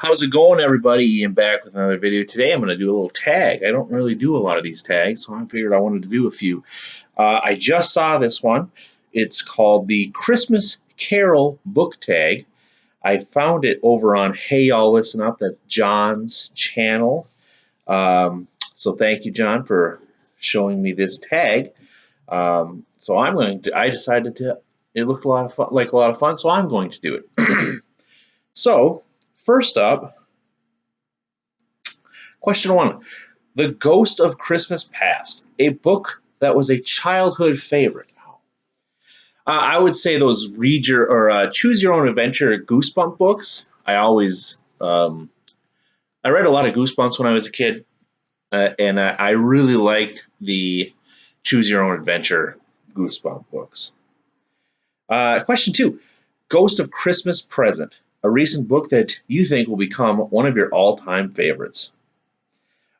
How's it going, everybody? Ian back with another video. Today I'm going to do a little tag. I don't really do a lot of these tags, so I figured I wanted to do a few. I just saw this one. It's called the Christmas Carol book tag. I found it over on Hey Y'all Listen Up. That's John's channel. So thank you, John, for showing me this tag. I decided to. It looked a lot of fun, like a lot of fun, so I'm going to do it. So first up. Question one, The Ghost of Christmas Past, a book that was a childhood favorite. I would say those read your or choose your own adventure Goosebump books. I read a lot of Goosebumps when I was a kid, and I really liked the choose your own adventure Goosebump books. Question two, Ghost of Christmas Present, a recent book that you think will become one of your all-time favorites.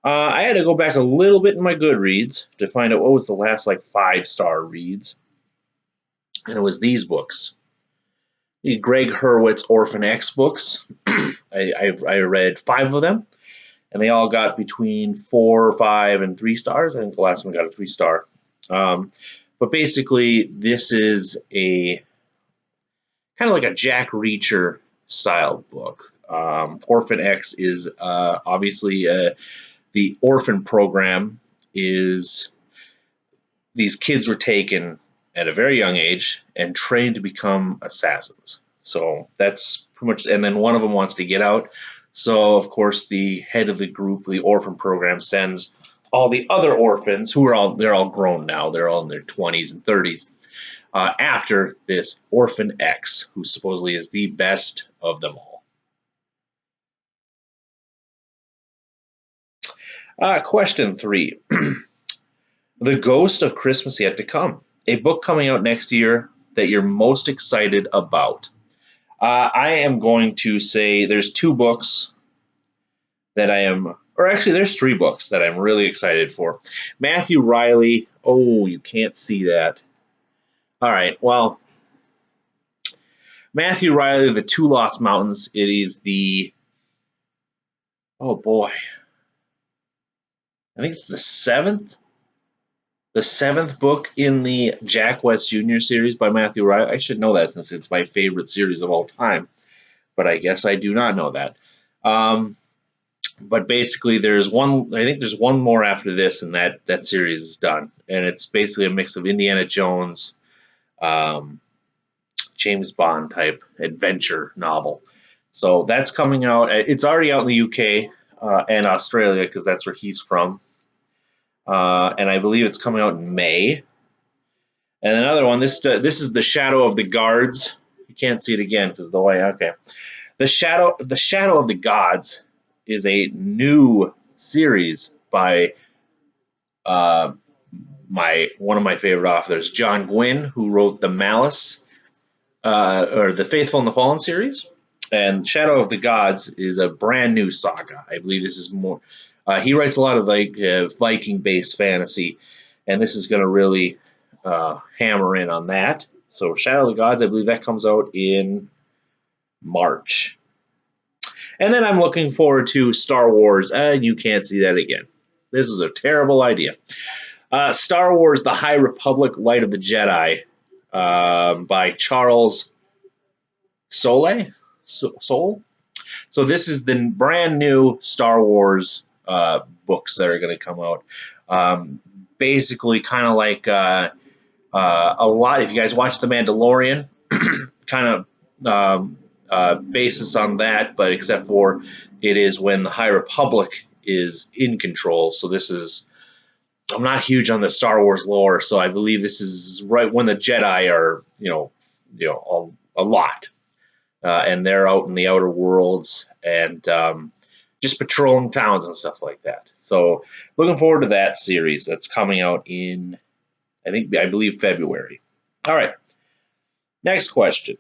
I had to go back a little bit in my Goodreads to find out what was the last like 5-star reads, and it was these books. The Greg Hurwitz Orphan X books. I read 5 of them, and they all got between 4, 5, and 3 stars. I think the last one got a 3-star. But basically, this is a kind of like a Jack Reacher style book. Orphan X is obviously the orphan program is these kids were taken at a very young age and trained to become assassins. So that's pretty much, and then one of them wants to get out. So of course the head of the group, the orphan program, sends all the other orphans who are they're all grown now. They're all in their 20s and 30s after this Orphan X, who supposedly is the best of them all. Question 3. The Ghost of Christmas Yet to Come, a book coming out next year that you're most excited about. I am going to say there's 2 books that I am, or actually there's 3 books that I'm really excited for. Matthew Riley, oh, you can't see that. All right, well, Matthew Riley, The Two Lost Mountains, it is oh boy, I think it's the 7th book in the Jack West Jr. series by Matthew Riley. I should know that since it's my favorite series of all time, but I guess I do not know that. But basically, there's one. I think there's one more after this, and that series is done. And it's basically a mix of Indiana Jones, James Bond type adventure novel. So that's coming out. It's already out in the UK and Australia because that's where he's from. And I believe it's coming out in May. And another one, this is The Shadow of the Gods. You can't see it again because the way, okay. The Shadow of the Gods is a new series by one of my favorite authors, John Gwynne, who wrote the Malice or the Faithful and the Fallen series. And Shadow of the Gods is a brand new saga. I believe this is more. He writes a lot of like Viking-based fantasy, and this is going to really hammer in on that. So Shadow of the Gods, I believe that comes out in March. And then I'm looking forward to Star Wars, and you can't see that again. This is a terrible idea. Star Wars, The High Republic, Light of the Jedi by Charles Soule. So this is the brand new Star Wars books that are going to come out. Basically, kind of like a lot. If you guys watch The Mandalorian, kind of basis on that, but except for it is when the High Republic is in control. So this is. I'm not huge on the Star Wars lore, so I believe this is right when the Jedi are, a lot. And they're out in the outer worlds and just patrolling towns and stuff like that. So looking forward to that series that's coming out in, I believe February. All right, next question.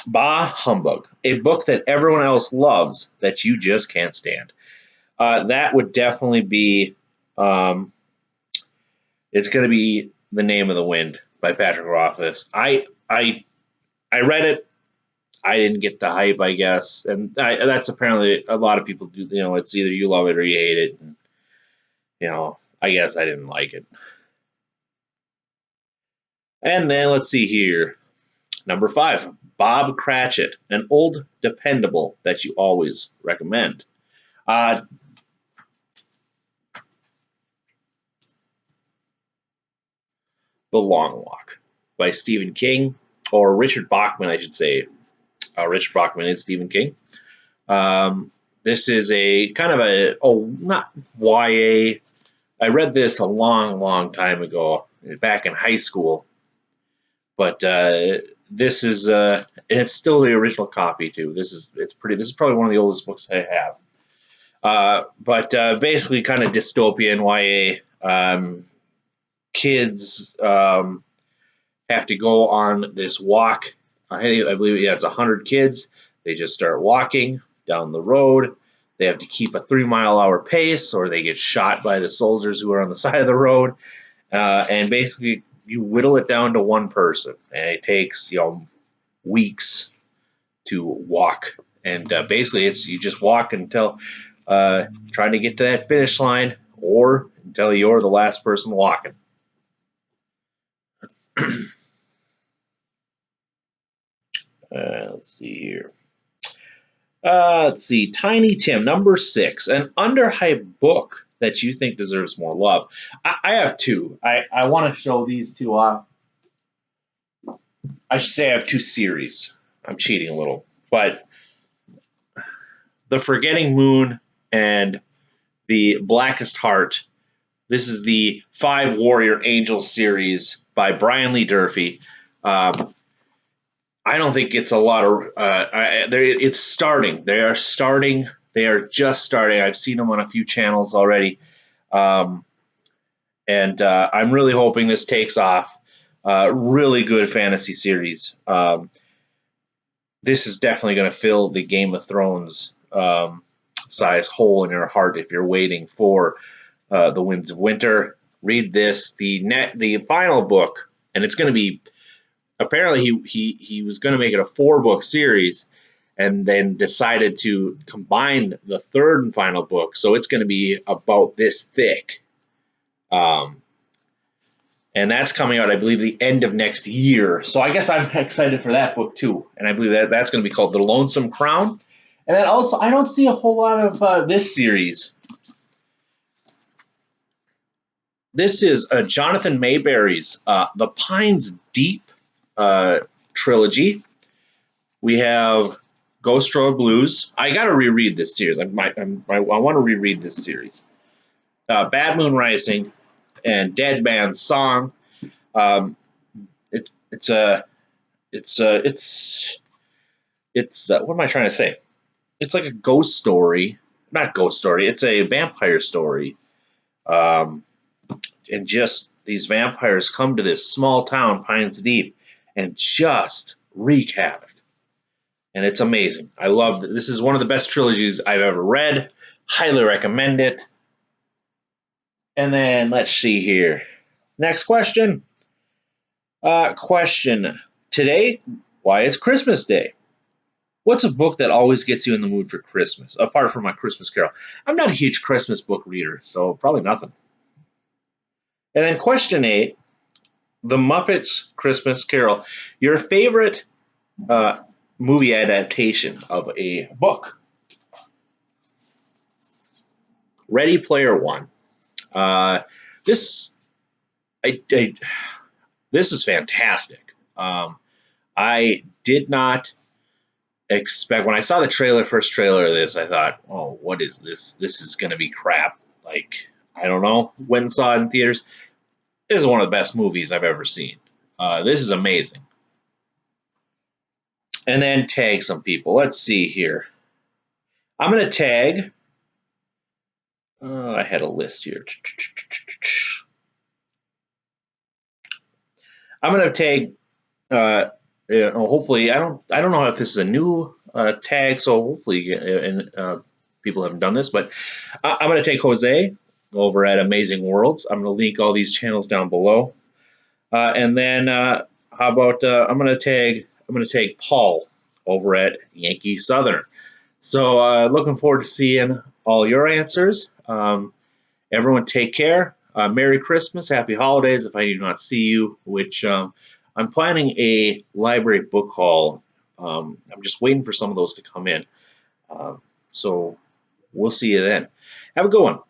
Bah Humbug, a book that everyone else loves that you just can't stand. That would definitely be, it's going to be The Name of the Wind by Patrick Rothfuss. I read it. I didn't get the hype, I guess, and that's apparently a lot of people do. It's either you love it or you hate it. And, I guess I didn't like it. And then let's see here. Number 5, Bob Cratchit, an old dependable that you always recommend. The Long Walk by Stephen King, or Richard Bachman, I should say. Richard Bachman is Stephen King. This is a kind of not YA. I read this a long, long time ago, back in high school. But this is, and it's still the original copy too. This is probably one of the oldest books I have. But basically, kind of dystopian YA. Kids have to go on this walk. I believe it's 100 kids. They just start walking down the road. They have to keep a 3-mile-an-hour pace, or they get shot by the soldiers who are on the side of the road. And basically, you whittle it down to one person, and it takes weeks to walk. And basically, you just walk until trying to get to that finish line, or until you're the last person walking. Let's see here. Let's see. Tiny Tim, number 6, an underhyped book that you think deserves more love. I have two. I want to show these two off. I should say I have 2 series. I'm cheating a little. But The Forgetting Moon and The Blackest Heart. This is the 5 Warrior Angels series by Brian Lee Durfee. I don't think it's a lot of. It's starting. They are starting. They are just starting. I've seen them on a few channels already, and I'm really hoping this takes off. Really good fantasy series. This is definitely going to fill the Game of Thrones size hole in your heart if you're waiting for the Winds of Winter. Read this. The final book, and it's going to be. Apparently, he was going to make it a 4-book series, and then decided to combine the 3rd and final book. So it's going to be about this thick, and that's coming out, I believe, the end of next year. So I guess I'm excited for that book too, and I believe that's going to be called The Lonesome Crown. And then also, I don't see a whole lot of this series. This is Jonathan Mayberry's The Pines Deep trilogy. We have Ghost Road Blues. I got to reread this series. I want to reread this series. Bad Moon Rising and Dead Man's Song. It's what am I trying to say? It's like a ghost story, not ghost story. It's a vampire story, and just these vampires come to this small town, Pines Deep, and just wreak havoc. And it's amazing. I love it. This is one of the best trilogies I've ever read. Highly recommend it. And then let's see here. Next question. Question today: why is Christmas Day? What's a book that always gets you in the mood for Christmas, apart from My Christmas Carol? I'm not a huge Christmas book reader, so probably nothing. And then question 8: The Muppets Christmas Carol. Your favorite movie adaptation of a book? Ready Player One. This is fantastic. I did not expect, when I saw the first trailer of this, I thought, oh, what is this? This is going to be crap. Like, I don't know. Went and saw it in theaters. This is one of the best movies I've ever seen. This is amazing. And then tag some people. Let's see here. I'm going to tag. I had a list here. I'm going to tag. Hopefully, I don't know if this is a new tag, so hopefully, people haven't done this, but I'm going to take Jose over at Amazing Worlds. I'm going to link all these channels down below, and then how about I'm going to tag Paul over at Yankee Southern. So looking forward to seeing all your answers. Everyone take care. Merry Christmas, Happy Holidays if I do not see you, which I'm planning a library book haul. I'm just waiting for some of those to come in. So we'll see you then. Have a good one.